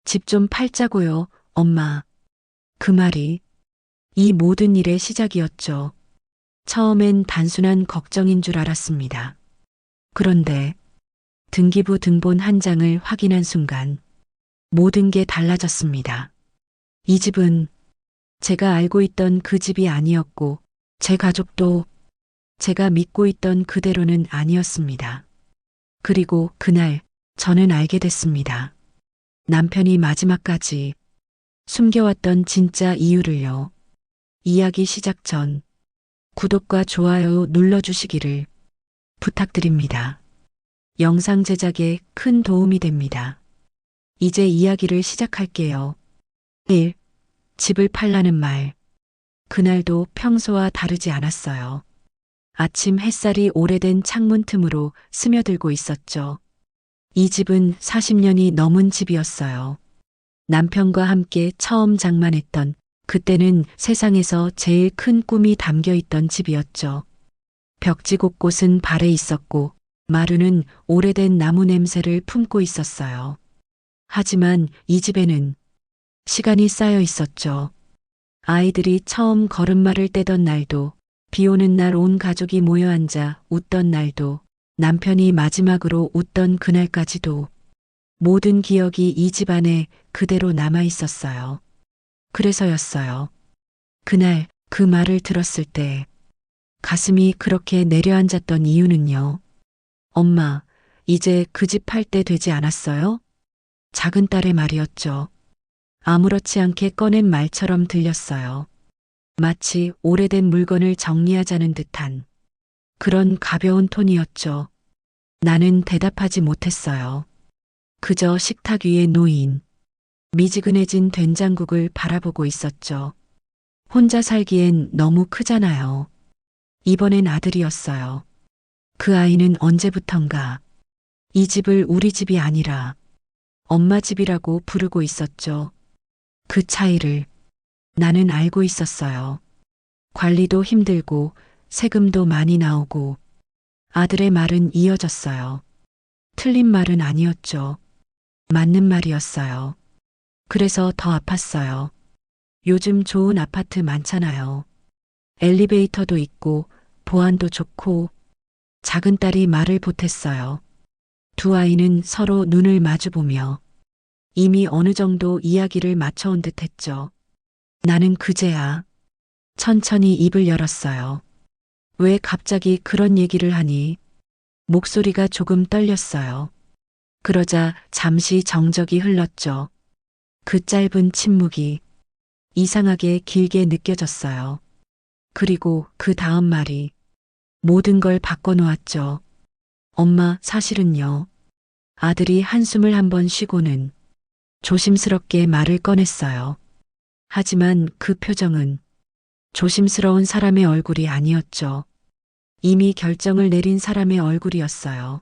집 좀 팔자고요, 엄마. 그 말이 이 모든 일의 시작이었죠. 처음엔 단순한 걱정인 줄 알았습니다. 그런데 등기부 등본 한 장을 확인한 순간 모든 게 달라졌습니다. 이 집은 제가 알고 있던 그 집이 아니었고 제 가족도 제가 믿고 있던 그대로는 아니었습니다. 그리고 그날 저는 알게 됐습니다. 남편이 마지막까지 숨겨왔던 진짜 이유를요. 이야기 시작 전 구독과 좋아요 눌러주시기를 부탁드립니다. 영상 제작에 큰 도움이 됩니다. 이제 이야기를 시작할게요. 1. 집을 팔라는 말. 그날도 평소와 다르지 않았어요. 아침 햇살이 오래된 창문 틈으로 스며들고 있었죠. 이 집은 40년이 넘은 집이었어요. 남편과 함께 처음 장만했던 그때는 세상에서 제일 큰 꿈이 담겨 있던 집이었죠. 벽지 곳곳은 발에 있었고 마루는 오래된 나무 냄새를 품고 있었어요. 하지만 이 집에는 시간이 쌓여 있었죠. 아이들이 처음 걸음마를 떼던 날도, 비 오는 날 온 가족이 모여 앉아 웃던 날도, 남편이 마지막으로 웃던 그날까지도 모든 기억이 이 집 안에 그대로 남아 있었어요. 그래서였어요. 그날 그 말을 들었을 때 가슴이 그렇게 내려앉았던 이유는요. 엄마, 이제 그 집 팔 때 되지 않았어요? 작은 딸의 말이었죠. 아무렇지 않게 꺼낸 말처럼 들렸어요. 마치 오래된 물건을 정리하자는 듯한 그런 가벼운 톤이었죠. 나는 대답하지 못했어요. 그저 식탁 위에 놓인 미지근해진 된장국을 바라보고 있었죠. 혼자 살기엔 너무 크잖아요. 이번엔 아들이었어요. 그 아이는 언제부턴가 이 집을 우리 집이 아니라 엄마 집이라고 부르고 있었죠. 그 차이를 나는 알고 있었어요. 관리도 힘들고 세금도 많이 나오고 아들의 말은 이어졌어요. 틀린 말은 아니었죠. 맞는 말이었어요. 그래서 더 아팠어요. 요즘 좋은 아파트 많잖아요. 엘리베이터도 있고 보안도 좋고. 작은 딸이 말을 보탰어요. 두 아이는 서로 눈을 마주보며 이미 어느 정도 이야기를 맞춰온 듯 했죠. 나는 그제야 천천히 입을 열었어요. 왜 갑자기 그런 얘기를 하니? 목소리가 조금 떨렸어요. 그러자 잠시 정적이 흘렀죠. 그 짧은 침묵이 이상하게 길게 느껴졌어요. 그리고 그 다음 말이 모든 걸 바꿔놓았죠. 엄마, 사실은요. 아들이 한숨을 한번 쉬고는 조심스럽게 말을 꺼냈어요. 하지만 그 표정은 조심스러운 사람의 얼굴이 아니었죠. 이미 결정을 내린 사람의 얼굴이었어요.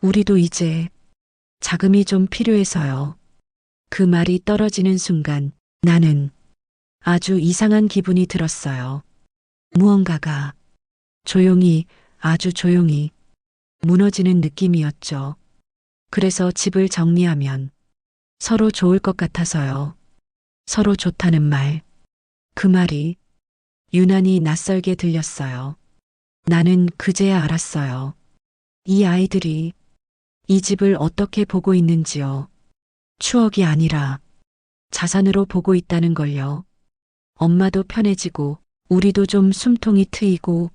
우리도 이제 자금이 좀 필요해서요. 그 말이 떨어지는 순간 나는 아주 이상한 기분이 들었어요. 무언가가 조용히, 아주 조용히 무너지는 느낌이었죠. 그래서 집을 정리하면 서로 좋을 것 같아서요. 서로 좋다는 말. 그 말이 유난히 낯설게 들렸어요. 나는 그제야 알았어요. 이 아이들이 이 집을 어떻게 보고 있는지요. 추억이 아니라 자산으로 보고 있다는 걸요. 엄마도 편해지고 우리도 좀 숨통이 트이고.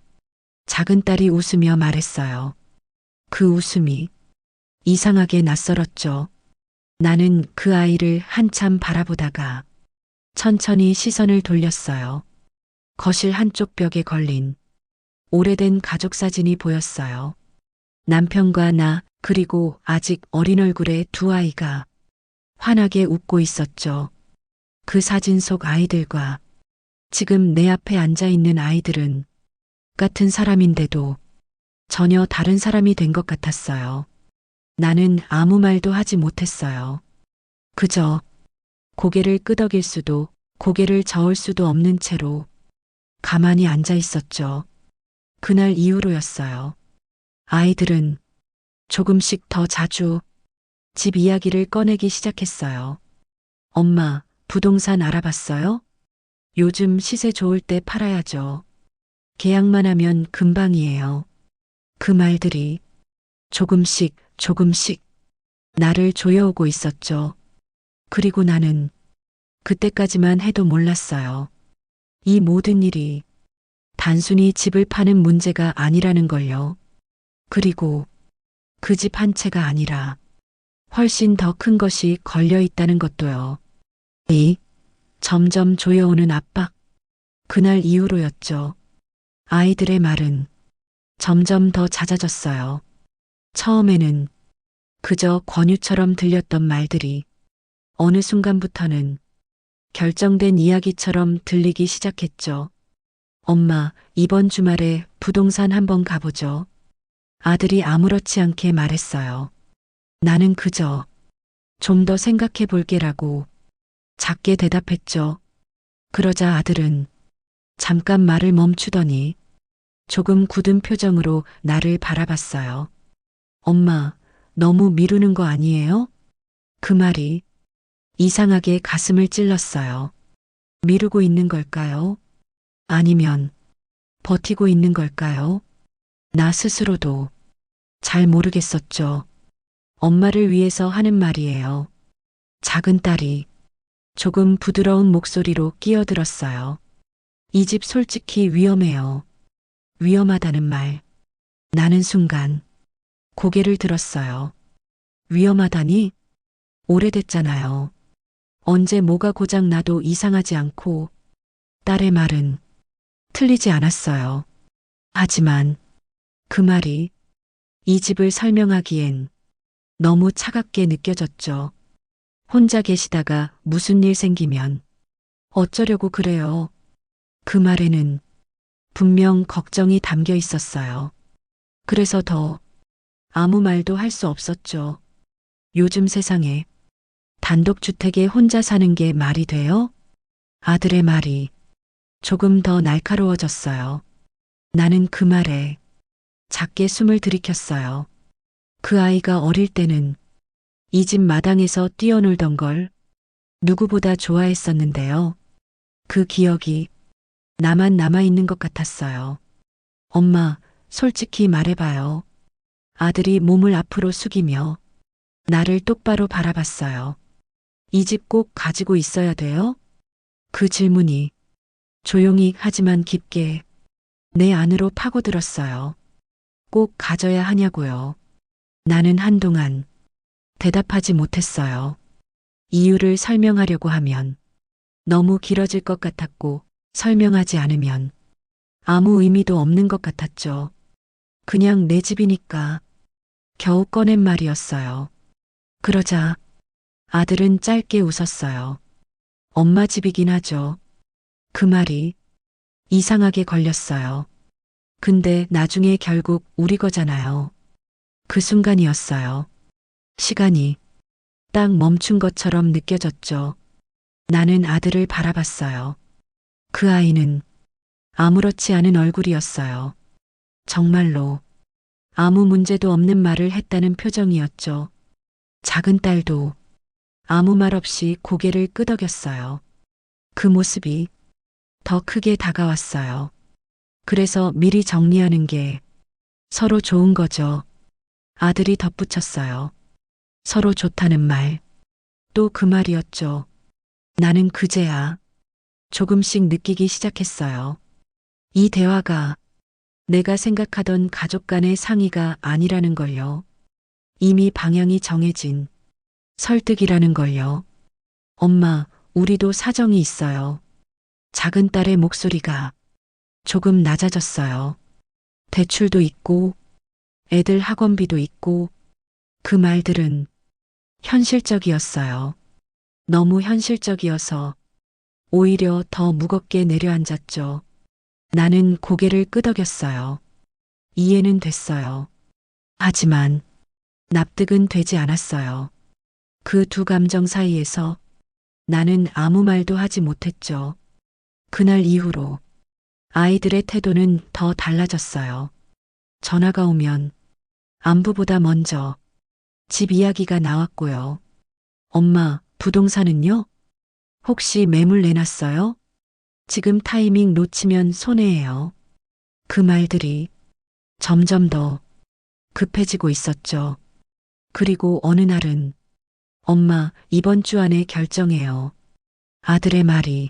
작은 딸이 웃으며 말했어요. 그 웃음이 이상하게 낯설었죠. 나는 그 아이를 한참 바라보다가 천천히 시선을 돌렸어요. 거실 한쪽 벽에 걸린 오래된 가족 사진이 보였어요. 남편과 나, 그리고 아직 어린 얼굴의 두 아이가 환하게 웃고 있었죠. 그 사진 속 아이들과 지금 내 앞에 앉아 있는 아이들은 같은 사람인데도 전혀 다른 사람이 된 것 같았어요. 나는 아무 말도 하지 못했어요. 그저 고개를 끄덕일 수도 고개를 저을 수도 없는 채로 가만히 앉아 있었죠. 그날 이후로였어요. 아이들은 조금씩 더 자주 집 이야기를 꺼내기 시작했어요. 엄마, 부동산 알아봤어요? 요즘 시세 좋을 때 팔아야죠. 계약만 하면 금방이에요. 그 말들이 조금씩 조금씩 나를 조여오고 있었죠. 그리고 나는 그때까지만 해도 몰랐어요. 이 모든 일이 단순히 집을 파는 문제가 아니라는 걸요. 그리고 그 집 한 채가 아니라 훨씬 더 큰 것이 걸려 있다는 것도요. 이 점점 조여오는 압박. 그날 이후로였죠. 아이들의 말은 점점 더 잦아졌어요. 처음에는 그저 권유처럼 들렸던 말들이 어느 순간부터는 결정된 이야기처럼 들리기 시작했죠. 엄마, 이번 주말에 부동산 한번 가보죠. 아들이 아무렇지 않게 말했어요. 나는 그저 좀 더 생각해 볼게라고 작게 대답했죠. 그러자 아들은 잠깐 말을 멈추더니 조금 굳은 표정으로 나를 바라봤어요. 엄마, 너무 미루는 거 아니에요? 그 말이 이상하게 가슴을 찔렀어요. 미루고 있는 걸까요? 아니면 버티고 있는 걸까요? 나 스스로도 잘 모르겠었죠. 엄마를 위해서 하는 말이에요. 작은 딸이 조금 부드러운 목소리로 끼어들었어요. 이 집 솔직히 위험해요. 위험하다는 말. 나는 순간 고개를 들었어요. 위험하다니? 오래됐잖아요. 언제 뭐가 고장 나도 이상하지 않고 딸의 말은 틀리지 않았어요. 하지만 그 말이 이 집을 설명하기엔 너무 차갑게 느껴졌죠. 혼자 계시다가 무슨 일 생기면 어쩌려고 그래요. 그 말에는 분명 걱정이 담겨 있었어요. 그래서 더 아무 말도 할 수 없었죠. 요즘 세상에 단독주택에 혼자 사는 게 말이 돼요? 아들의 말이 조금 더 날카로워졌어요. 나는 그 말에 작게 숨을 들이켰어요. 그 아이가 어릴 때는 이 집 마당에서 뛰어놀던 걸 누구보다 좋아했었는데요. 그 기억이 나만 남아있는 것 같았어요. 엄마, 솔직히 말해봐요. 아들이 몸을 앞으로 숙이며 나를 똑바로 바라봤어요. 이 집 꼭 가지고 있어야 돼요? 그 질문이 조용히 하지만 깊게 내 안으로 파고들었어요. 꼭 가져야 하냐고요. 나는 한동안 대답하지 못했어요. 이유를 설명하려고 하면 너무 길어질 것 같았고 설명하지 않으면 아무 의미도 없는 것 같았죠. 그냥 내 집이니까 겨우 꺼낸 말이었어요. 그러자 아들은 짧게 웃었어요. 엄마 집이긴 하죠. 그 말이 이상하게 걸렸어요. 근데 나중에 결국 우리 거잖아요. 그 순간이었어요. 시간이 딱 멈춘 것처럼 느껴졌죠. 나는 아들을 바라봤어요. 그 아이는 아무렇지 않은 얼굴이었어요. 정말로 아무 문제도 없는 말을 했다는 표정이었죠. 작은 딸도 아무 말 없이 고개를 끄덕였어요. 그 모습이 더 크게 다가왔어요. 그래서 미리 정리하는 게 서로 좋은 거죠. 아들이 덧붙였어요. 서로 좋다는 말. 또 그 말이었죠. 나는 그제야 조금씩 느끼기 시작했어요. 이 대화가 내가 생각하던 가족 간의 상의가 아니라는 걸요. 이미 방향이 정해진 설득이라는 걸요. 엄마, 우리도 사정이 있어요. 작은 딸의 목소리가 조금 낮아졌어요. 대출도 있고, 애들 학원비도 있고, 그 말들은 현실적이었어요. 너무 현실적이어서 오히려 더 무겁게 내려앉았죠. 나는 고개를 끄덕였어요. 이해는 됐어요. 하지만 납득은 되지 않았어요. 그 두 감정 사이에서 나는 아무 말도 하지 못했죠. 그날 이후로 아이들의 태도는 더 달라졌어요. 전화가 오면 안부보다 먼저 집 이야기가 나왔고요. 엄마, 부동산은요? 혹시 매물 내놨어요? 지금 타이밍 놓치면 손해예요. 그 말들이 점점 더 급해지고 있었죠. 그리고 어느 날은 엄마, 이번 주 안에 결정해요. 아들의 말이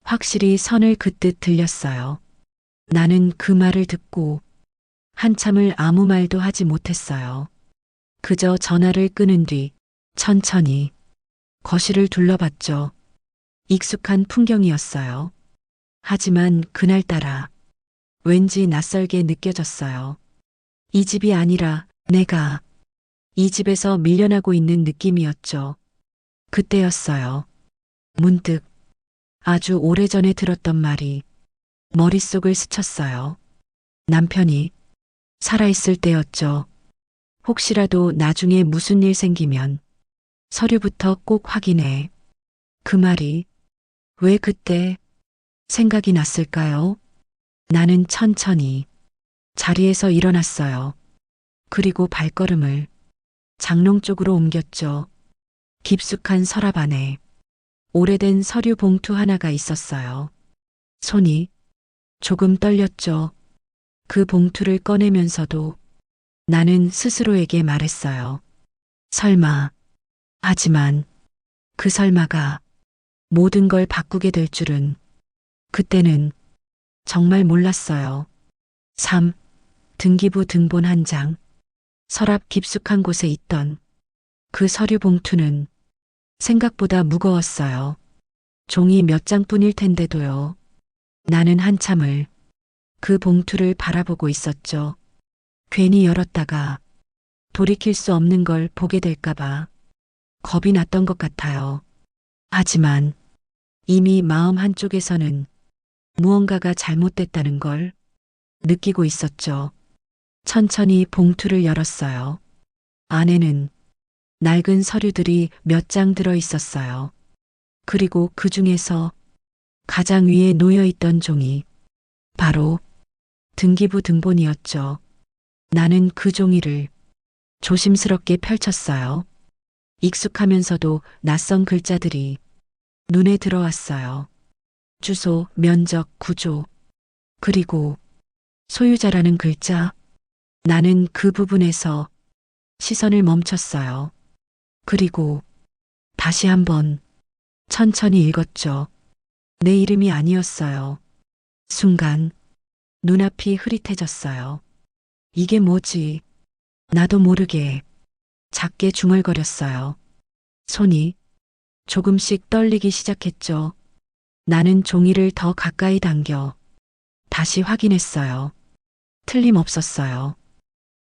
확실히 선을 긋듯 들렸어요. 나는 그 말을 듣고 한참을 아무 말도 하지 못했어요. 그저 전화를 끊은 뒤 천천히 거실을 둘러봤죠. 익숙한 풍경이었어요. 하지만 그날따라 왠지 낯설게 느껴졌어요. 이 집이 아니라 내가 이 집에서 밀려나고 있는 느낌이었죠. 그때였어요. 문득 아주 오래전에 들었던 말이 머릿속을 스쳤어요. 남편이 살아있을 때였죠. 혹시라도 나중에 무슨 일 생기면 서류부터 꼭 확인해. 그 말이 왜 그때 생각이 났을까요? 나는 천천히 자리에서 일어났어요. 그리고 발걸음을 장롱 쪽으로 옮겼죠. 깊숙한 서랍 안에 오래된 서류 봉투 하나가 있었어요. 손이 조금 떨렸죠. 그 봉투를 꺼내면서도 나는 스스로에게 말했어요. 설마. 하지만 그 설마가 모든 걸 바꾸게 될 줄은 그때는 정말 몰랐어요. 3. 등기부 등본 한 장. 서랍 깊숙한 곳에 있던 그 서류 봉투는 생각보다 무거웠어요. 종이 몇 장뿐일 텐데도요. 나는 한참을 그 봉투를 바라보고 있었죠. 괜히 열었다가 돌이킬 수 없는 걸 보게 될까봐 겁이 났던 것 같아요. 하지만 이미 마음 한쪽에서는 무언가가 잘못됐다는 걸 느끼고 있었죠. 천천히 봉투를 열었어요. 안에는 낡은 서류들이 몇 장 들어 있었어요. 그리고 그 중에서 가장 위에 놓여 있던 종이 바로 등기부 등본이었죠. 나는 그 종이를 조심스럽게 펼쳤어요. 익숙하면서도 낯선 글자들이 눈에 들어왔어요. 주소, 면적, 구조, 그리고 소유자라는 글자. 나는 그 부분에서 시선을 멈췄어요. 그리고 다시 한번 천천히 읽었죠. 내 이름이 아니었어요. 순간 눈앞이 흐릿해졌어요. 이게 뭐지? 나도 모르게 작게 중얼거렸어요. 손이 조금씩 떨리기 시작했죠. 나는 종이를 더 가까이 당겨 다시 확인했어요. 틀림없었어요.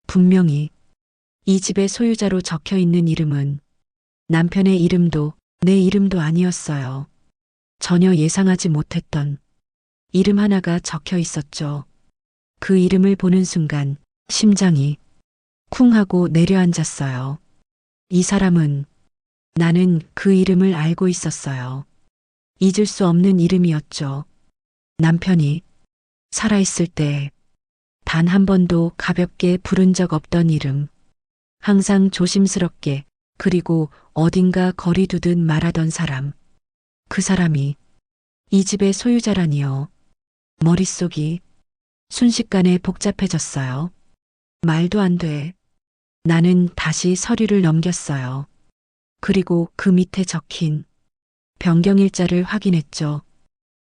분명히 이 집의 소유자로 적혀 있는 이름은 남편의 이름도 내 이름도 아니었어요. 전혀 예상하지 못했던 이름 하나가 적혀 있었죠. 그 이름을 보는 순간 심장이 쿵 하고 내려앉았어요. 이 사람은 나는 그 이름을 알고 있었어요. 잊을 수 없는 이름이었죠. 남편이 살아있을 때 단 한 번도 가볍게 부른 적 없던 이름. 항상 조심스럽게 그리고 어딘가 거리 두듯 말하던 사람. 그 사람이 이 집의 소유자라니요. 머릿속이 순식간에 복잡해졌어요. 말도 안 돼. 나는 다시 서류를 넘겼어요. 그리고 그 밑에 적힌 변경일자를 확인했죠.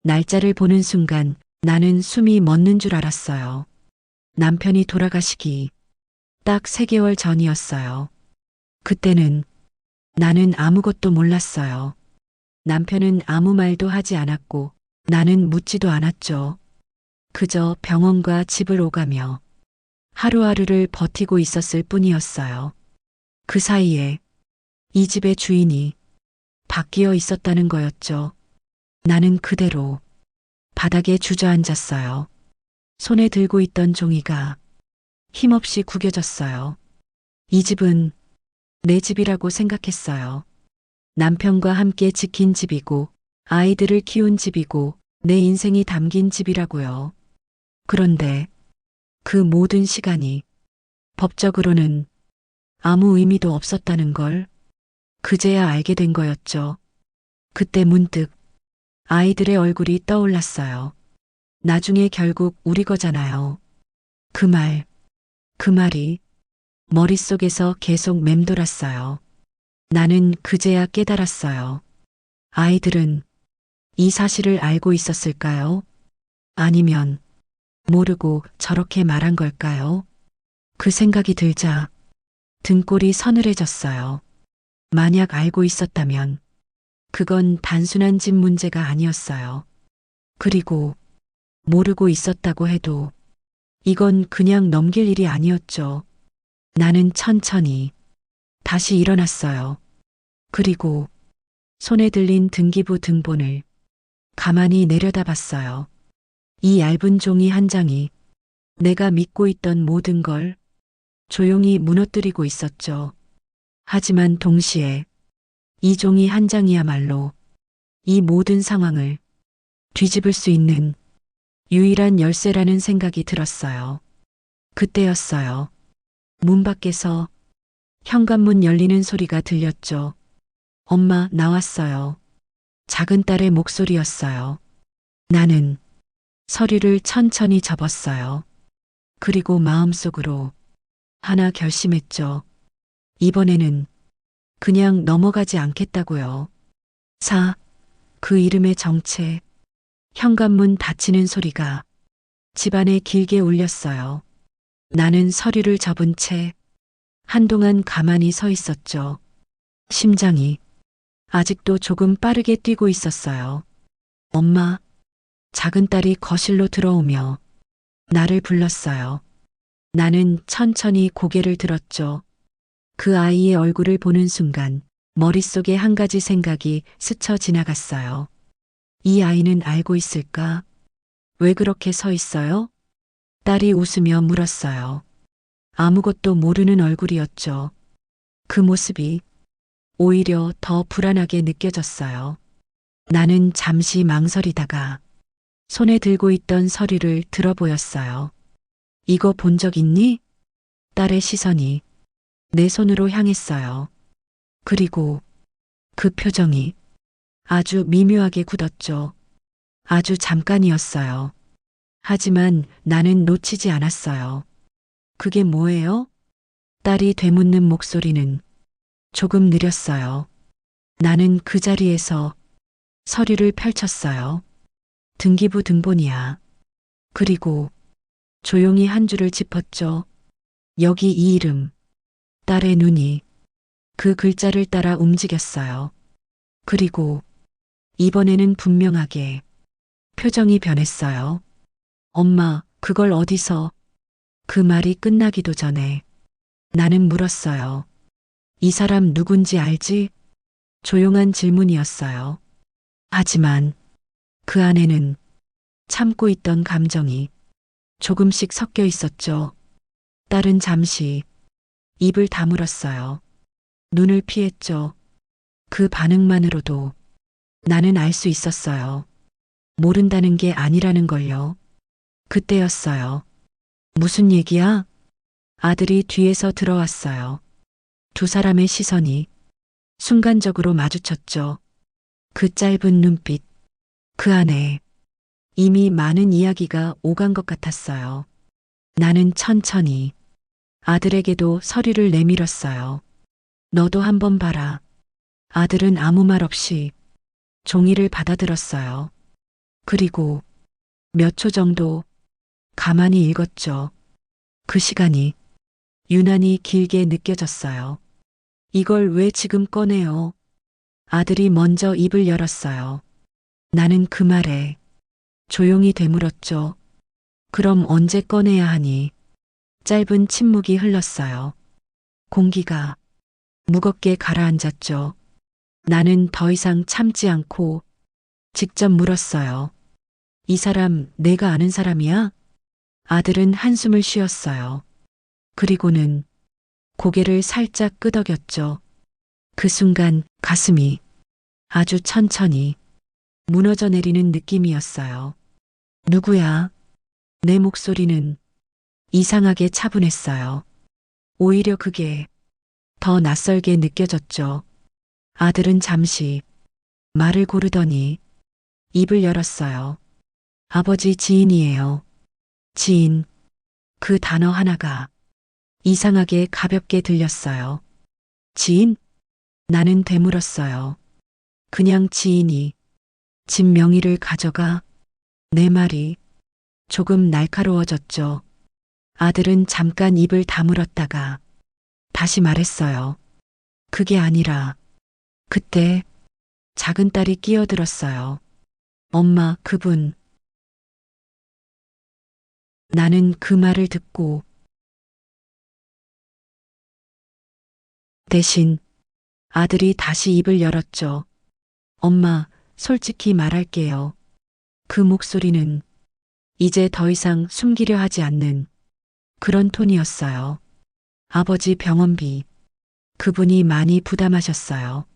날짜를 보는 순간 나는 숨이 멎는 줄 알았어요. 남편이 돌아가시기 딱 3개월 전이었어요. 그때는 나는 아무것도 몰랐어요. 남편은 아무 말도 하지 않았고 나는 묻지도 않았죠. 그저 병원과 집을 오가며 하루하루를 버티고 있었을 뿐이었어요. 그 사이에 이 집의 주인이 바뀌어 있었다는 거였죠. 나는 그대로 바닥에 주저앉았어요. 손에 들고 있던 종이가 힘없이 구겨졌어요. 이 집은 내 집이라고 생각했어요. 남편과 함께 지킨 집이고 아이들을 키운 집이고 내 인생이 담긴 집이라고요. 그런데 그 모든 시간이 법적으로는 아무 의미도 없었다는 걸 그제야 알게 된 거였죠. 그때 문득 아이들의 얼굴이 떠올랐어요. 나중에 결국 우리 거잖아요. 그 말이 머릿속에서 계속 맴돌았어요. 나는 그제야 깨달았어요. 아이들은 이 사실을 알고 있었을까요? 아니면 모르고 저렇게 말한 걸까요? 그 생각이 들자 등골이 서늘해졌어요. 만약 알고 있었다면 그건 단순한 집 문제가 아니었어요. 그리고 모르고 있었다고 해도 이건 그냥 넘길 일이 아니었죠. 나는 천천히 다시 일어났어요. 그리고 손에 들린 등기부 등본을 가만히 내려다봤어요. 이 얇은 종이 한 장이 내가 믿고 있던 모든 걸 조용히 무너뜨리고 있었죠. 하지만 동시에 이 종이 한 장이야말로 이 모든 상황을 뒤집을 수 있는 유일한 열쇠라는 생각이 들었어요. 그때였어요. 문 밖에서 현관문 열리는 소리가 들렸죠. 엄마, 나왔어요. 작은 딸의 목소리였어요. 나는 서류를 천천히 접었어요. 그리고 마음속으로 하나 결심했죠. 이번에는 그냥 넘어가지 않겠다고요. 그 이름의 정체, 현관문 닫히는 소리가 집안에 길게 울렸어요. 나는 서류를 접은 채 한동안 가만히 서 있었죠. 심장이 아직도 조금 빠르게 뛰고 있었어요. 엄마, 작은 딸이 거실로 들어오며 나를 불렀어요. 나는 천천히 고개를 들었죠. 그 아이의 얼굴을 보는 순간 머릿속에 한 가지 생각이 스쳐 지나갔어요. 이 아이는 알고 있을까? 왜 그렇게 서 있어요? 딸이 웃으며 물었어요. 아무것도 모르는 얼굴이었죠. 그 모습이 오히려 더 불안하게 느껴졌어요. 나는 잠시 망설이다가 손에 들고 있던 서류를 들어보였어요. 이거 본 적 있니? 딸의 시선이 내 손으로 향했어요. 그리고 그 표정이 아주 미묘하게 굳었죠. 아주 잠깐이었어요. 하지만 나는 놓치지 않았어요. 그게 뭐예요? 딸이 되묻는 목소리는 조금 느렸어요. 나는 그 자리에서 서류를 펼쳤어요. 등기부 등본이야. 그리고 조용히 한 줄을 짚었죠. 여기 이 이름. 딸의 눈이 그 글자를 따라 움직였어요. 그리고 이번에는 분명하게 표정이 변했어요. 엄마, 그걸 어디서? 그 말이 끝나기도 전에 나는 물었어요. 이 사람 누군지 알지? 조용한 질문이었어요. 하지만 그 안에는 참고 있던 감정이 조금씩 섞여 있었죠. 딸은 잠시 입을 다물었어요. 눈을 피했죠. 그 반응만으로도 나는 알 수 있었어요. 모른다는 게 아니라는 걸요. 그때였어요. 무슨 얘기야? 아들이 뒤에서 들어왔어요. 두 사람의 시선이 순간적으로 마주쳤죠. 그 짧은 눈빛, 그 안에 이미 많은 이야기가 오간 것 같았어요. 나는 천천히 아들에게도 서류를 내밀었어요. 너도 한번 봐라. 아들은 아무 말 없이 종이를 받아들었어요. 그리고 몇 초 정도 가만히 읽었죠. 그 시간이 유난히 길게 느껴졌어요. 이걸 왜 지금 꺼내요? 아들이 먼저 입을 열었어요. 나는 그 말에 조용히 되물었죠. 그럼 언제 꺼내야 하니? 짧은 침묵이 흘렀어요. 공기가 무겁게 가라앉았죠. 나는 더 이상 참지 않고 직접 물었어요. 이 사람 내가 아는 사람이야? 아들은 한숨을 쉬었어요. 그리고는 고개를 살짝 끄덕였죠. 그 순간 가슴이 아주 천천히 무너져 내리는 느낌이었어요. 누구야? 내 목소리는 이상하게 차분했어요. 오히려 그게 더 낯설게 느껴졌죠. 아들은 잠시 말을 고르더니 입을 열었어요. 아버지 지인이에요. 지인. 그 단어 하나가 이상하게 가볍게 들렸어요. 지인? 나는 되물었어요. 그냥 지인이 집 명의를 가져가. 내 말이 조금 날카로워졌죠. 아들은 잠깐 입을 다물었다가 다시 말했어요. 그게 아니라 그때 작은 딸이 끼어들었어요. 엄마, 그분. 나는 그 말을 듣고 대신 아들이 다시 입을 열었죠. 엄마, 솔직히 말할게요. 그 목소리는 이제 더 이상 숨기려 하지 않는 그런 톤이었어요. 아버지 병원비. 그분이 많이 부담하셨어요.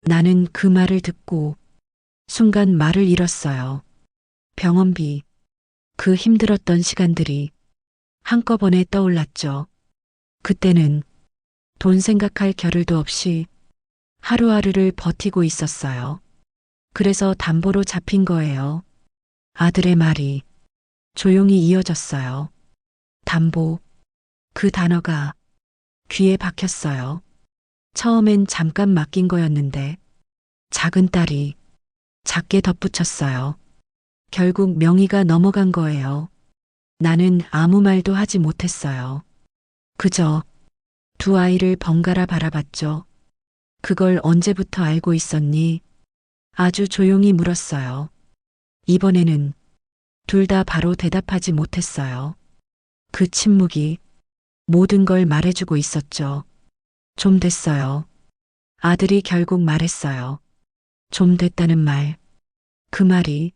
나는 그 말을 듣고 순간 말을 잃었어요. 병원비. 그 힘들었던 시간들이 한꺼번에 떠올랐죠. 그때는 돈 생각할 겨를도 없이 하루하루를 버티고 있었어요. 그래서 담보로 잡힌 거예요. 아들의 말이 조용히 이어졌어요. 담보. 그 단어가 귀에 박혔어요. 처음엔 잠깐 맡긴 거였는데 작은 딸이 작게 덧붙였어요. 결국 명의가 넘어간 거예요. 나는 아무 말도 하지 못했어요. 그저 두 아이를 번갈아 바라봤죠. 그걸 언제부터 알고 있었니? 아주 조용히 물었어요. 이번에는 둘 다 바로 대답하지 못했어요. 그 침묵이 모든 걸 말해주고 있었죠. 좀 됐어요. 아들이 결국 말했어요. 좀 됐다는 말. 그 말이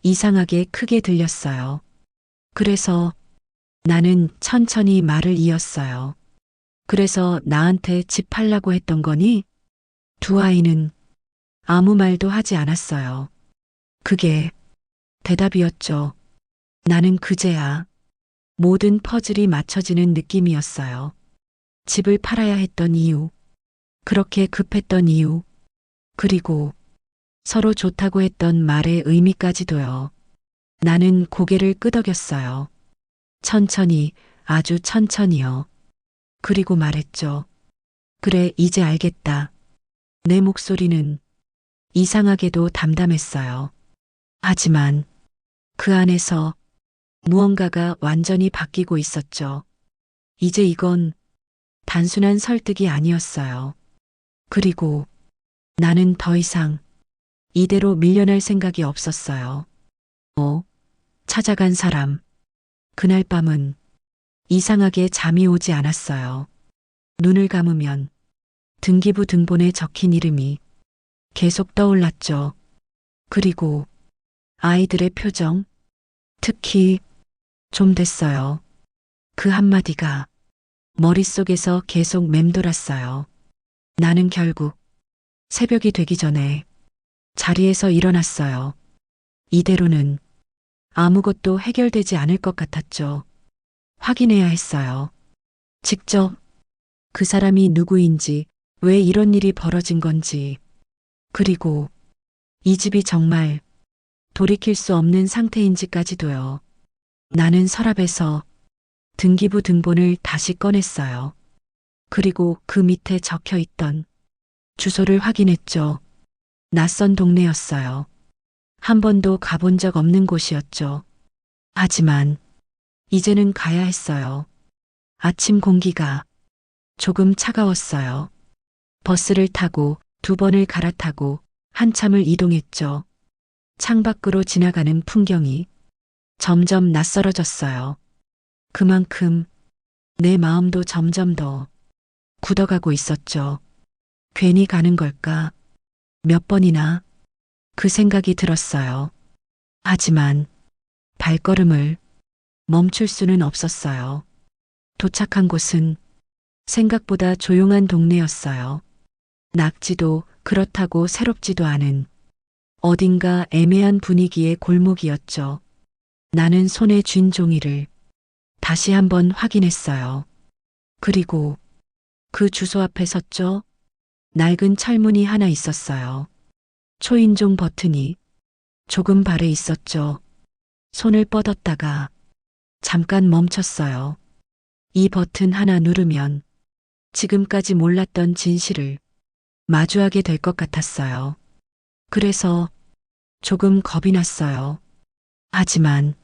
이상하게 크게 들렸어요. 그래서 나는 천천히 말을 이었어요. 그래서 나한테 집 팔라고 했던 거니? 두 아이는 아무 말도 하지 않았어요. 그게 대답이었죠. 나는 그제야 모든 퍼즐이 맞춰지는 느낌이었어요. 집을 팔아야 했던 이유, 그렇게 급했던 이유, 그리고 서로 좋다고 했던 말의 의미까지도요. 나는 고개를 끄덕였어요. 천천히, 아주 천천히요. 그리고 말했죠. 그래, 이제 알겠다. 내 목소리는 이상하게도 담담했어요. 하지만 그 안에서 무언가가 완전히 바뀌고 있었죠. 이제 이건 단순한 설득이 아니었어요. 그리고 나는 더 이상 이대로 밀려날 생각이 없었어요. 찾아간 사람. 그날 밤은 이상하게 잠이 오지 않았어요. 눈을 감으면 등기부 등본에 적힌 이름이 계속 떠올랐죠. 그리고 아이들의 표정, 특히 좀 됐어요. 그 한마디가 머릿속에서 계속 맴돌았어요. 나는 결국 새벽이 되기 전에 자리에서 일어났어요. 이대로는 아무것도 해결되지 않을 것 같았죠. 확인해야 했어요. 직접 그 사람이 누구인지, 왜 이런 일이 벌어진 건지, 그리고 이 집이 정말 돌이킬 수 없는 상태인지까지도요. 나는 서랍에서 등기부 등본을 다시 꺼냈어요. 그리고 그 밑에 적혀 있던 주소를 확인했죠. 낯선 동네였어요. 한 번도 가본 적 없는 곳이었죠. 하지만 이제는 가야 했어요. 아침 공기가 조금 차가웠어요. 버스를 타고 두 번을 갈아타고 한참을 이동했죠. 창밖으로 지나가는 풍경이 점점 낯설어졌어요. 그만큼 내 마음도 점점 더 굳어가고 있었죠. 괜히 가는 걸까? 몇 번이나 그 생각이 들었어요. 하지만 발걸음을 멈출 수는 없었어요. 도착한 곳은 생각보다 조용한 동네였어요. 낙지도 그렇다고 새롭지도 않은 어딘가 애매한 분위기의 골목이었죠. 나는 손에 쥔 종이를 다시 한번 확인했어요. 그리고 그 주소 앞에 섰죠. 낡은 철문이 하나 있었어요. 초인종 버튼이 조금 발에 있었죠. 손을 뻗었다가 잠깐 멈췄어요. 이 버튼 하나 누르면 지금까지 몰랐던 진실을 마주하게 될 것 같았어요. 그래서 조금 겁이 났어요. 하지만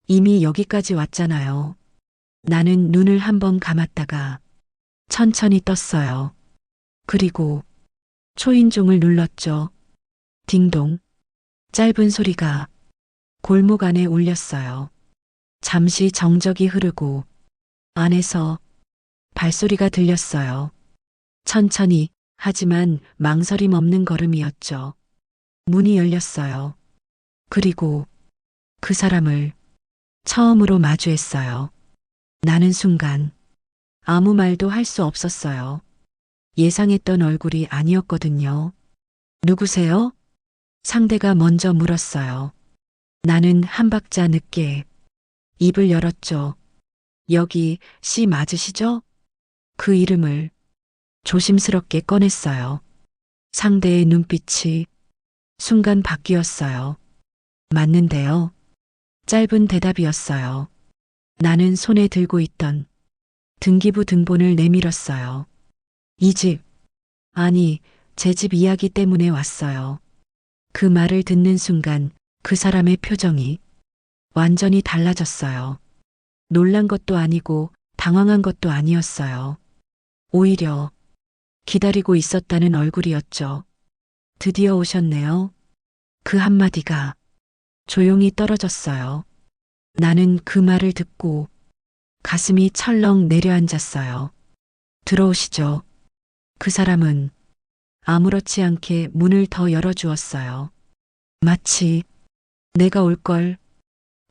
이미 여기까지 왔잖아요. 나는 눈을 한번 감았다가 천천히 떴어요. 그리고 초인종을 눌렀죠. 딩동. 짧은 소리가 골목 안에 울렸어요. 잠시 정적이 흐르고 안에서 발소리가 들렸어요. 천천히 하지만 망설임 없는 걸음이었죠. 문이 열렸어요. 그리고 그 사람을 처음으로 마주했어요. 나는 순간 아무 말도 할 수 없었어요. 예상했던 얼굴이 아니었거든요. 누구세요? 상대가 먼저 물었어요. 나는 한 박자 늦게 입을 열었죠. 여기 씨 맞으시죠? 그 이름을 조심스럽게 꺼냈어요. 상대의 눈빛이 순간 바뀌었어요. 맞는데요. 짧은 대답이었어요. 나는 손에 들고 있던 등기부 등본을 내밀었어요. 이 집, 아니, 제 집 이야기 때문에 왔어요. 그 말을 듣는 순간 그 사람의 표정이 완전히 달라졌어요. 놀란 것도 아니고 당황한 것도 아니었어요. 오히려 기다리고 있었다는 얼굴이었죠. 드디어 오셨네요. 그 한마디가 조용히 떨어졌어요. 나는 그 말을 듣고 가슴이 철렁 내려앉았어요. 들어오시죠. 그 사람은 아무렇지 않게 문을 더 열어주었어요. 마치 내가 올 걸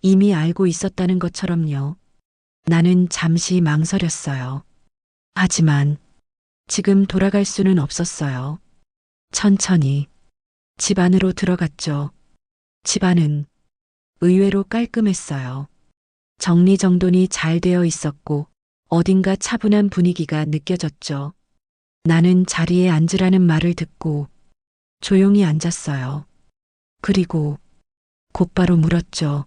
이미 알고 있었다는 것처럼요. 나는 잠시 망설였어요. 하지만 지금 돌아갈 수는 없었어요. 천천히 집 안으로 들어갔죠. 집 안은 의외로 깔끔했어요. 정리정돈이 잘 되어 있었고 어딘가 차분한 분위기가 느껴졌죠. 나는 자리에 앉으라는 말을 듣고 조용히 앉았어요. 그리고 곧바로 물었죠.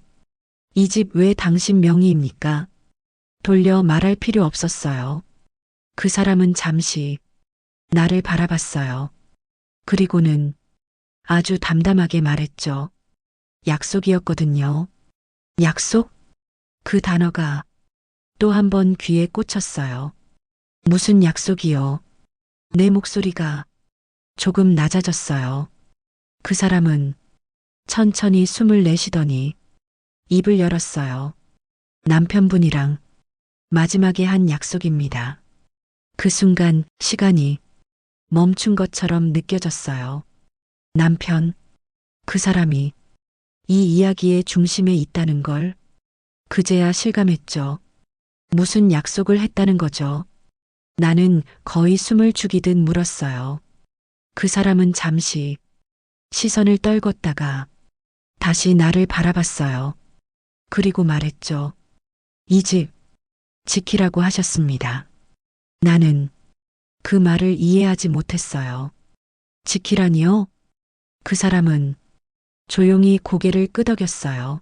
이 집 왜 당신 명의입니까? 돌려 말할 필요 없었어요. 그 사람은 잠시 나를 바라봤어요. 그리고는 아주 담담하게 말했죠. 약속이었거든요. 약속? 그 단어가 또 한 번 귀에 꽂혔어요. 무슨 약속이요? 내 목소리가 조금 낮아졌어요. 그 사람은 천천히 숨을 내쉬더니 입을 열었어요. 남편분이랑 마지막에 한 약속입니다. 그 순간 시간이 멈춘 것처럼 느껴졌어요. 남편, 그 사람이 이 이야기의 중심에 있다는 걸 그제야 실감했죠. 무슨 약속을 했다는 거죠. 나는 거의 숨을 죽이듯 물었어요. 그 사람은 잠시 시선을 떨궜다가 다시 나를 바라봤어요. 그리고 말했죠. 이 집 지키라고 하셨습니다. 나는 그 말을 이해하지 못했어요. 지키라니요? 그 사람은 조용히 고개를 끄덕였어요.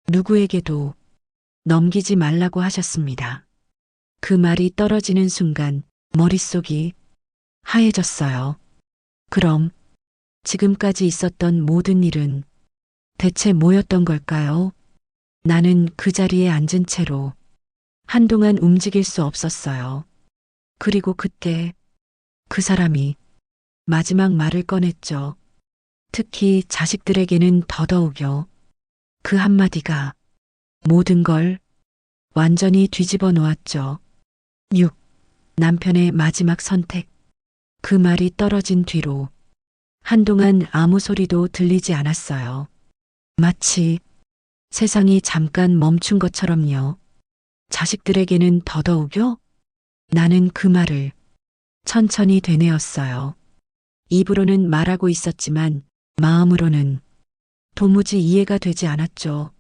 누구에게도 넘기지 말라고 하셨습니다. 그 말이 떨어지는 순간 머릿속이 하얘졌어요. 그럼 지금까지 있었던 모든 일은 대체 뭐였던 걸까요? 나는 그 자리에 앉은 채로 한동안 움직일 수 없었어요. 그리고 그때 그 사람이 마지막 말을 꺼냈죠. 특히 자식들에게는 더더욱요. 그 한마디가 모든 걸 완전히 뒤집어 놓았죠. 6. 남편의 마지막 선택. 그 말이 떨어진 뒤로 한동안 아무 소리도 들리지 않았어요. 마치 세상이 잠깐 멈춘 것처럼요. 자식들에게는 더더욱요? 나는 그 말을 천천히 되뇌었어요. 입으로는 말하고 있었지만 마음으로는 도무지 이해가 되지 않았죠.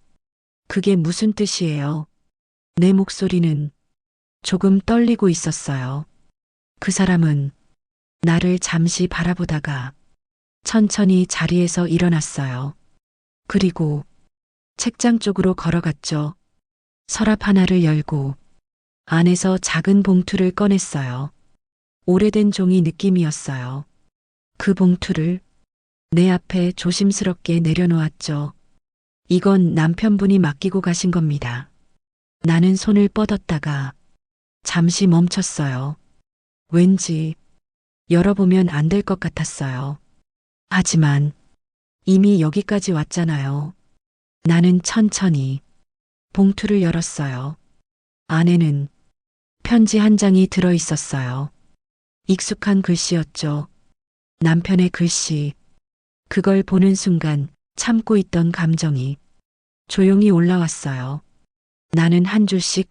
그게 무슨 뜻이에요? 내 목소리는 조금 떨리고 있었어요. 그 사람은 나를 잠시 바라보다가 천천히 자리에서 일어났어요. 그리고 책장 쪽으로 걸어갔죠. 서랍 하나를 열고 안에서 작은 봉투를 꺼냈어요. 오래된 종이 느낌이었어요. 그 봉투를 내 앞에 조심스럽게 내려놓았죠. 이건 남편분이 맡기고 가신 겁니다. 나는 손을 뻗었다가 잠시 멈췄어요. 왠지 열어보면 안 될 것 같았어요. 하지만 이미 여기까지 왔잖아요. 나는 천천히 봉투를 열었어요. 안에는 편지 한 장이 들어 있었어요. 익숙한 글씨였죠. 남편의 글씨. 그걸 보는 순간 참고 있던 감정이 조용히 올라왔어요. 나는 한 줄씩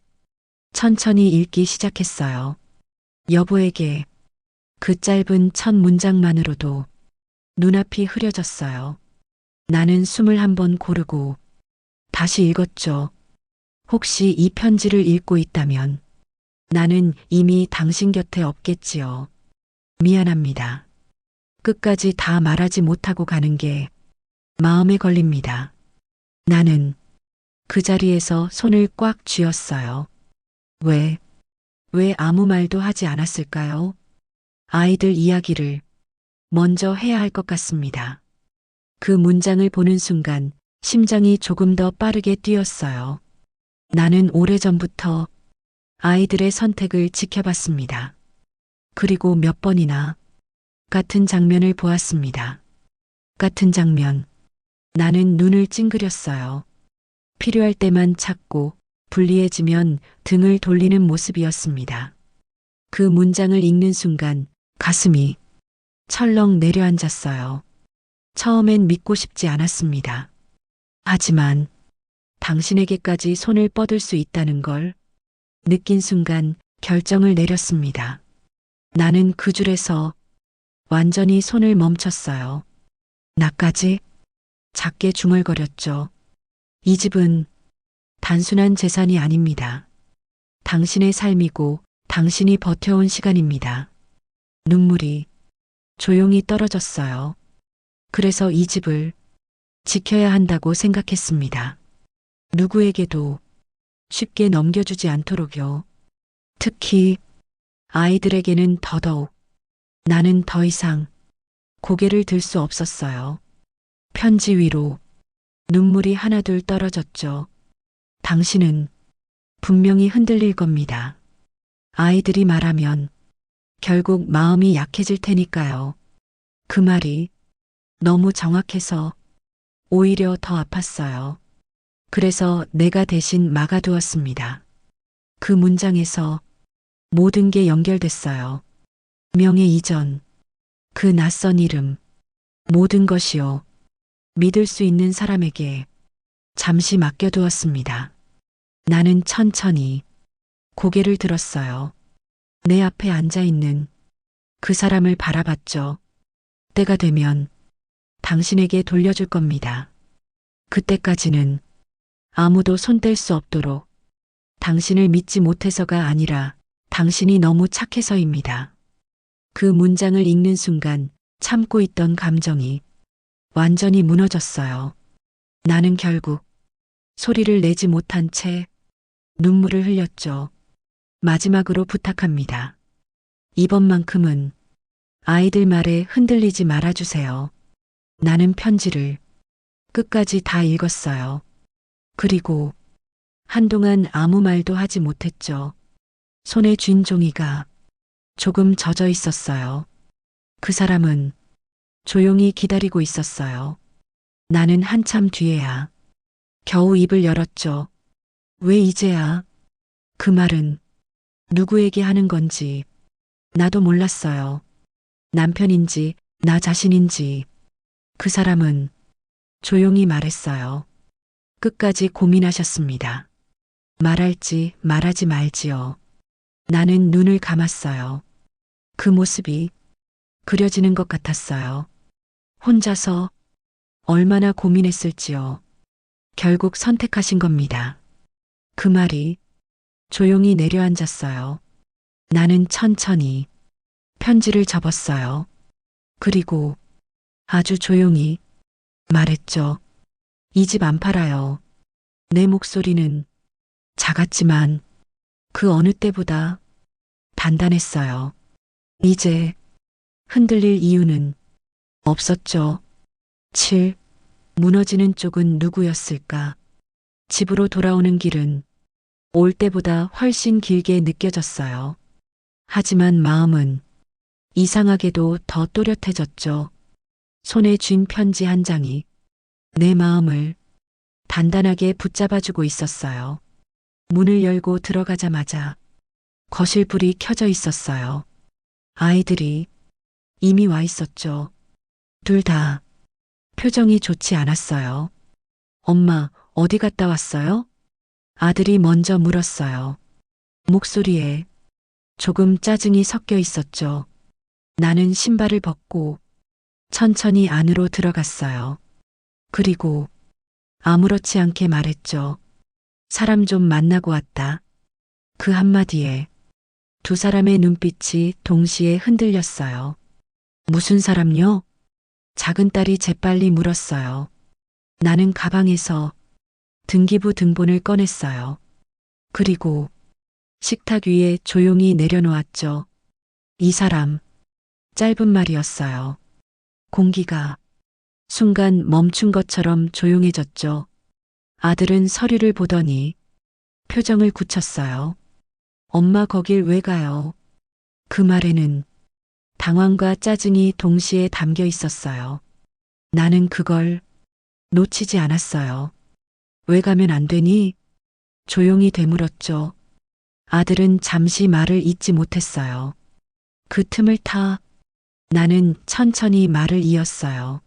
천천히 읽기 시작했어요. 여보에게. 그 짧은 첫 문장만으로도 눈앞이 흐려졌어요. 나는 숨을 한번 고르고 다시 읽었죠. 혹시 이 편지를 읽고 있다면 나는 이미 당신 곁에 없겠지요. 미안합니다. 끝까지 다 말하지 못하고 가는 게 마음에 걸립니다. 나는 그 자리에서 손을 꽉 쥐었어요. 왜 아무 말도 하지 않았을까요? 아이들 이야기를 먼저 해야 할 것 같습니다. 그 문장을 보는 순간 심장이 조금 더 빠르게 뛰었어요. 나는 오래전부터 아이들의 선택을 지켜봤습니다. 그리고 몇 번이나 같은 장면을 보았습니다. 같은 장면. 나는 눈을 찡그렸어요. 필요할 때만 찾고 불리해지면 등을 돌리는 모습이었습니다. 그 문장을 읽는 순간 가슴이 철렁 내려앉았어요. 처음엔 믿고 싶지 않았습니다. 하지만 당신에게까지 손을 뻗을 수 있다는 걸 느낀 순간 결정을 내렸습니다. 나는 그 줄에서 완전히 손을 멈췄어요. 나까지 작게 중얼거렸죠. 이 집은 단순한 재산이 아닙니다. 당신의 삶이고 당신이 버텨온 시간입니다. 눈물이 조용히 떨어졌어요. 그래서 이 집을 지켜야 한다고 생각했습니다. 누구에게도 쉽게 넘겨주지 않도록요. 특히 아이들에게는 더더욱. 나는 더 이상 고개를 들 수 없었어요. 편지 위로 눈물이 하나둘 떨어졌죠. 당신은 분명히 흔들릴 겁니다. 아이들이 말하면 결국 마음이 약해질 테니까요. 그 말이 너무 정확해서 오히려 더 아팠어요. 그래서 내가 대신 막아두었습니다. 그 문장에서 모든 게 연결됐어요. 명예 이전, 그 낯선 이름, 모든 것이요. 믿을 수 있는 사람에게 잠시 맡겨두었습니다. 나는 천천히 고개를 들었어요. 내 앞에 앉아있는 그 사람을 바라봤죠. 때가 되면 당신에게 돌려줄 겁니다. 그때까지는 아무도 손댈 수 없도록 당신을 믿지 못해서가 아니라 당신이 너무 착해서입니다. 그 문장을 읽는 순간 참고 있던 감정이 완전히 무너졌어요. 나는 결국 소리를 내지 못한 채 눈물을 흘렸죠. 마지막으로 부탁합니다. 이번만큼은 아이들 말에 흔들리지 말아주세요. 나는 편지를 끝까지 다 읽었어요. 그리고 한동안 아무 말도 하지 못했죠. 손에 쥔 종이가 조금 젖어 있었어요. 그 사람은 조용히 기다리고 있었어요. 나는 한참 뒤에야 겨우 입을 열었죠. 왜 이제야? 그 말은 누구에게 하는 건지 나도 몰랐어요. 남편인지 나 자신인지. 그 사람은 조용히 말했어요. 끝까지 고민하셨습니다. 말할지 말하지 말지요. 나는 눈을 감았어요. 그 모습이 그려지는 것 같았어요. 혼자서 얼마나 고민했을지요. 결국 선택하신 겁니다. 그 말이 조용히 내려앉았어요. 나는 천천히 편지를 접었어요. 그리고 아주 조용히 말했죠. 이 집 안 팔아요. 내 목소리는 작았지만 그 어느 때보다 단단했어요. 이제 흔들릴 이유는 없었죠. 7. 무너지는 쪽은 누구였을까? 집으로 돌아오는 길은 올 때보다 훨씬 길게 느껴졌어요. 하지만 마음은 이상하게도 더 또렷해졌죠. 손에 쥔 편지 한 장이 내 마음을 단단하게 붙잡아주고 있었어요. 문을 열고 들어가자마자 거실 불이 켜져 있었어요. 아이들이 이미 와 있었죠. 둘 다 표정이 좋지 않았어요. 엄마, 어디 갔다 왔어요? 아들이 먼저 물었어요. 목소리에 조금 짜증이 섞여 있었죠. 나는 신발을 벗고 천천히 안으로 들어갔어요. 그리고 아무렇지 않게 말했죠. 사람 좀 만나고 왔다. 그 한마디에 두 사람의 눈빛이 동시에 흔들렸어요. 무슨 사람요? 작은 딸이 재빨리 물었어요. 나는 가방에서 등기부 등본을 꺼냈어요. 그리고 식탁 위에 조용히 내려놓았죠. 이 사람, 짧은 말이었어요. 공기가 순간 멈춘 것처럼 조용해졌죠. 아들은 서류를 보더니 표정을 굳혔어요. 엄마 거길 왜 가요? 그 말에는 당황과 짜증이 동시에 담겨 있었어요. 나는 그걸 놓치지 않았어요. 왜 가면 안 되니? 조용히 되물었죠. 아들은 잠시 말을 잇지 못했어요. 그 틈을 타 나는 천천히 말을 이었어요.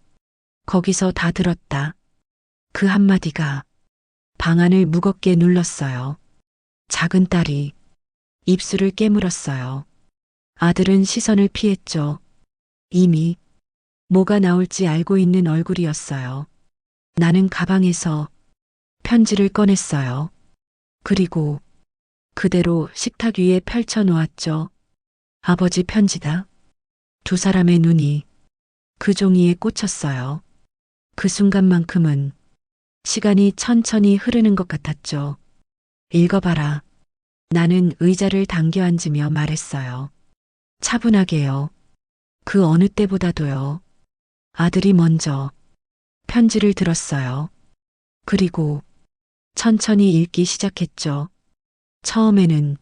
거기서 다 들었다. 그 한마디가 방안을 무겁게 눌렀어요. 작은 딸이 입술을 깨물었어요. 아들은 시선을 피했죠. 이미 뭐가 나올지 알고 있는 얼굴이었어요. 나는 가방에서 편지를 꺼냈어요. 그리고 그대로 식탁 위에 펼쳐 놓았죠. 아버지 편지다. 두 사람의 눈이 그 종이에 꽂혔어요. 그 순간만큼은 시간이 천천히 흐르는 것 같았죠. 읽어봐라. 나는 의자를 당겨 앉으며 말했어요. 차분하게요. 그 어느 때보다도요. 아들이 먼저 편지를 들었어요. 그리고 천천히 읽기 시작했죠. 처음에는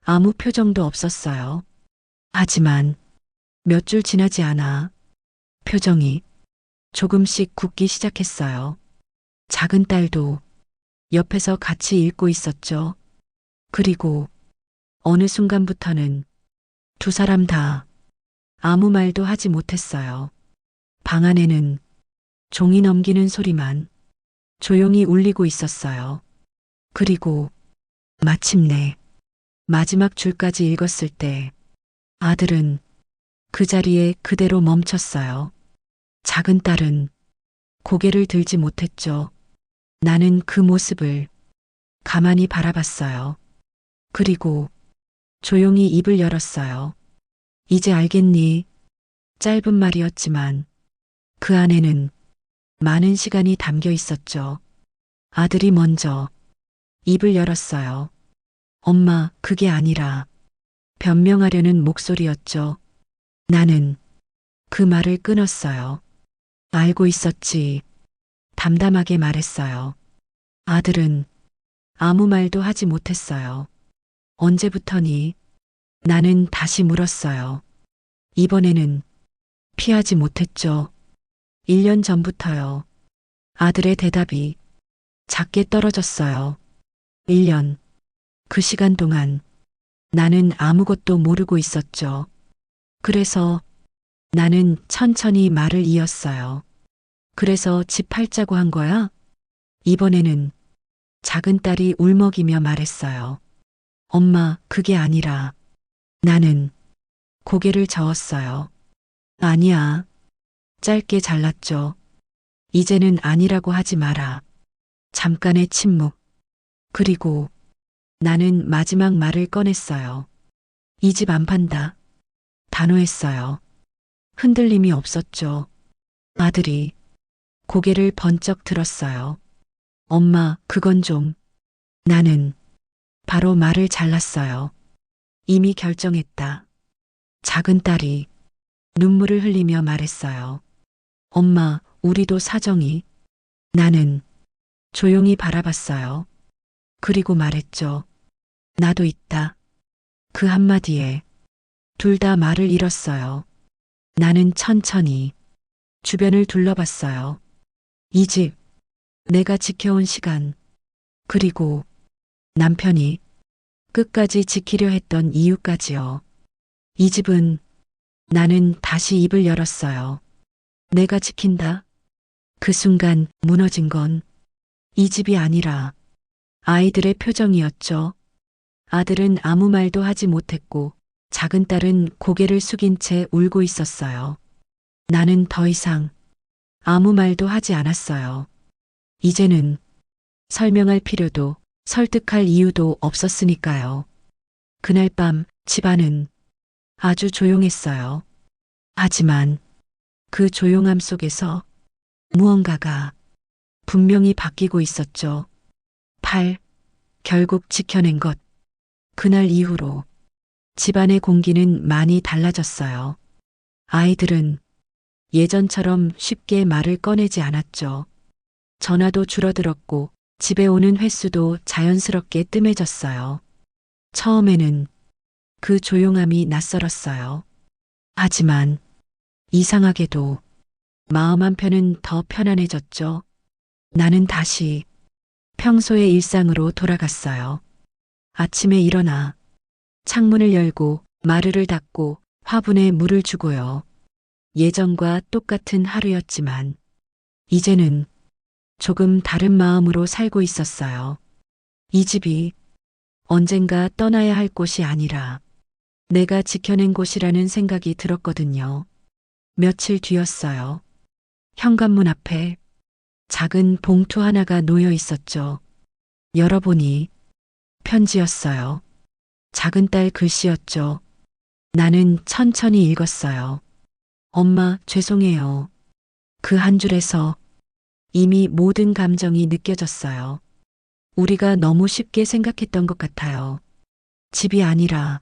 아무 표정도 없었어요. 하지만 몇 줄 지나지 않아 표정이 조금씩 굳기 시작했어요. 작은 딸도 옆에서 같이 읽고 있었죠. 그리고 어느 순간부터는 두 사람 다 아무 말도 하지 못했어요. 방 안에는 종이 넘기는 소리만 조용히 울리고 있었어요. 그리고 마침내 마지막 줄까지 읽었을 때 아들은 그 자리에 그대로 멈췄어요. 작은 딸은 고개를 들지 못했죠. 나는 그 모습을 가만히 바라봤어요. 그리고 조용히 입을 열었어요. 이제 알겠니? 짧은 말이었지만 그 안에는 많은 시간이 담겨 있었죠. 아들이 먼저 입을 열었어요. 엄마, 그게 아니라 변명하려는 목소리였죠. 나는 그 말을 끊었어요. 알고 있었지. 담담하게 말했어요. 아들은 아무 말도 하지 못했어요. 언제부터니? 나는 다시 물었어요. 이번에는 피하지 못했죠. 1년 전부터요. 아들의 대답이 작게 떨어졌어요. 1년. 그 시간 동안 나는 아무것도 모르고 있었죠. 그래서 나는 천천히 말을 이었어요. 그래서 집 팔자고 한 거야? 이번에는 작은 딸이 울먹이며 말했어요. 엄마, 그게 아니라 나는 고개를 저었어요. 아니야. 짧게 잘랐죠. 이제는 아니라고 하지 마라. 잠깐의 침묵. 그리고 나는 마지막 말을 꺼냈어요. 이 집 안 판다. 단호했어요. 흔들림이 없었죠. 아들이 고개를 번쩍 들었어요. 엄마, 그건 좀. 나는 바로 말을 잘랐어요. 이미 결정했다. 작은 딸이 눈물을 흘리며 말했어요. 엄마, 우리도 사정이. 나는 조용히 바라봤어요. 그리고 말했죠. 나도 있다. 그 한마디에 둘 다 말을 잃었어요. 나는 천천히 주변을 둘러봤어요. 이 집, 내가 지켜온 시간, 그리고 남편이 끝까지 지키려 했던 이유까지요. 이 집은 나는 다시 입을 열었어요. 내가 지킨다. 그 순간 무너진 건 이 집이 아니라 아이들의 표정이었죠. 아들은 아무 말도 하지 못했고 작은 딸은 고개를 숙인 채 울고 있었어요. 나는 더 이상 아무 말도 하지 않았어요. 이제는 설명할 필요도 설득할 이유도 없었으니까요. 그날 밤 집안은 아주 조용했어요. 하지만 그 조용함 속에서 무언가가 분명히 바뀌고 있었죠. 8. 결국 지켜낸 것. 그날 이후로 집안의 공기는 많이 달라졌어요. 아이들은 예전처럼 쉽게 말을 꺼내지 않았죠. 전화도 줄어들었고 집에 오는 횟수도 자연스럽게 뜸해졌어요. 처음에는 그 조용함이 낯설었어요. 하지만 이상하게도 마음 한편은 더 편안해졌죠. 나는 다시 평소의 일상으로 돌아갔어요. 아침에 일어나 창문을 열고 마루를 닦고 화분에 물을 주고요. 예전과 똑같은 하루였지만 이제는 조금 다른 마음으로 살고 있었어요. 이 집이 언젠가 떠나야 할 곳이 아니라 내가 지켜낸 곳이라는 생각이 들었거든요. 며칠 뒤였어요. 현관문 앞에 작은 봉투 하나가 놓여 있었죠. 열어보니 편지였어요. 작은 딸 글씨였죠. 나는 천천히 읽었어요. 엄마, 죄송해요. 그 한 줄에서 이미 모든 감정이 느껴졌어요. 우리가 너무 쉽게 생각했던 것 같아요. 집이 아니라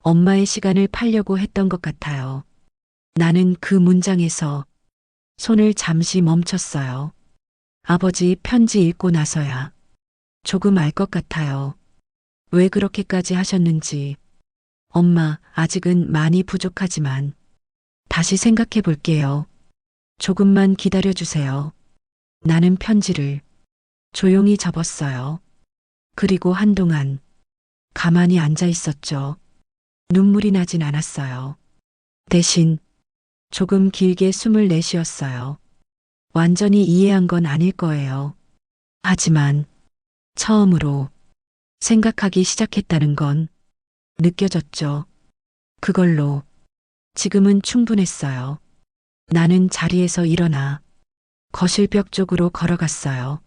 엄마의 시간을 팔려고 했던 것 같아요. 나는 그 문장에서 손을 잠시 멈췄어요. 아버지 편지 읽고 나서야 조금 알 것 같아요. 왜 그렇게까지 하셨는지. 엄마, 아직은 많이 부족하지만 다시 생각해 볼게요. 조금만 기다려 주세요. 나는 편지를 조용히 접었어요. 그리고 한동안 가만히 앉아 있었죠. 눈물이 나진 않았어요. 대신 조금 길게 숨을 내쉬었어요. 완전히 이해한 건 아닐 거예요. 하지만 처음으로 생각하기 시작했다는 건 느껴졌죠. 그걸로 지금은 충분했어요. 나는 자리에서 일어나 거실벽 쪽으로 걸어갔어요.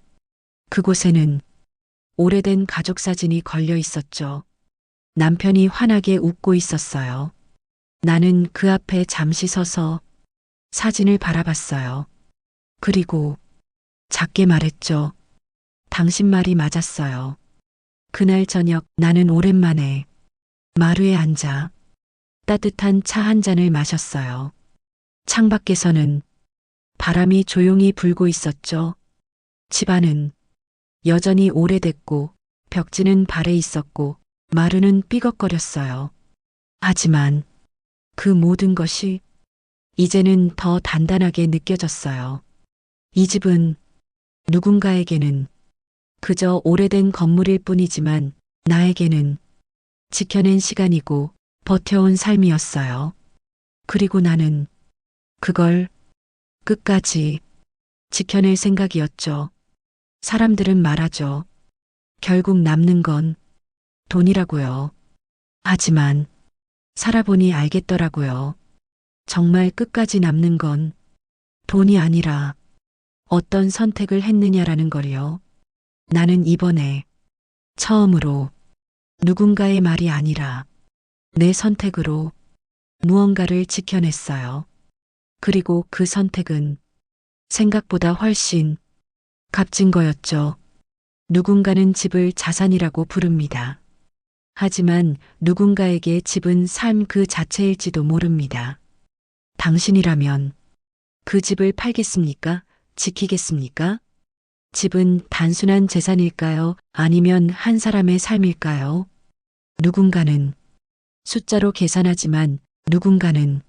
그곳에는 오래된 가족 사진이 걸려 있었죠. 남편이 환하게 웃고 있었어요. 나는 그 앞에 잠시 서서 사진을 바라봤어요. 그리고 작게 말했죠. 당신 말이 맞았어요. 그날 저녁 나는 오랜만에 마루에 앉아 따뜻한 차 한 잔을 마셨어요. 창밖에서는 바람이 조용히 불고 있었죠. 집안은 여전히 오래됐고 벽지는 발에 있었고 마루는 삐걱거렸어요. 하지만 그 모든 것이 이제는 더 단단하게 느껴졌어요. 이 집은 누군가에게는 그저 오래된 건물일 뿐이지만 나에게는 지켜낸 시간이고 버텨온 삶이었어요. 그리고 나는 그걸 끝까지 지켜낼 생각이었죠. 사람들은 말하죠. 결국 남는 건 돈이라고요. 하지만 살아보니 알겠더라고요. 정말 끝까지 남는 건 돈이 아니라 어떤 선택을 했느냐라는 걸요. 나는 이번에 처음으로 누군가의 말이 아니라 내 선택으로 무언가를 지켜냈어요. 그리고 그 선택은 생각보다 훨씬 값진 거였죠. 누군가는 집을 자산이라고 부릅니다. 하지만 누군가에게 집은 삶 그 자체일지도 모릅니다. 당신이라면 그 집을 팔겠습니까? 지키겠습니까? 집은 단순한 재산일까요? 아니면 한 사람의 삶일까요? 누군가는 숫자로 계산하지만 누군가는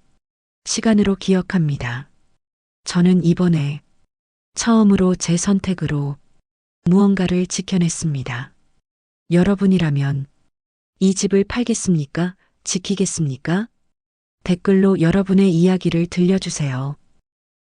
시간으로 기억합니다. 저는 이번에 처음으로 제 선택으로 무언가를 지켜냈습니다. 여러분이라면 이 집을 팔겠습니까? 지키겠습니까? 댓글로 여러분의 이야기를 들려주세요.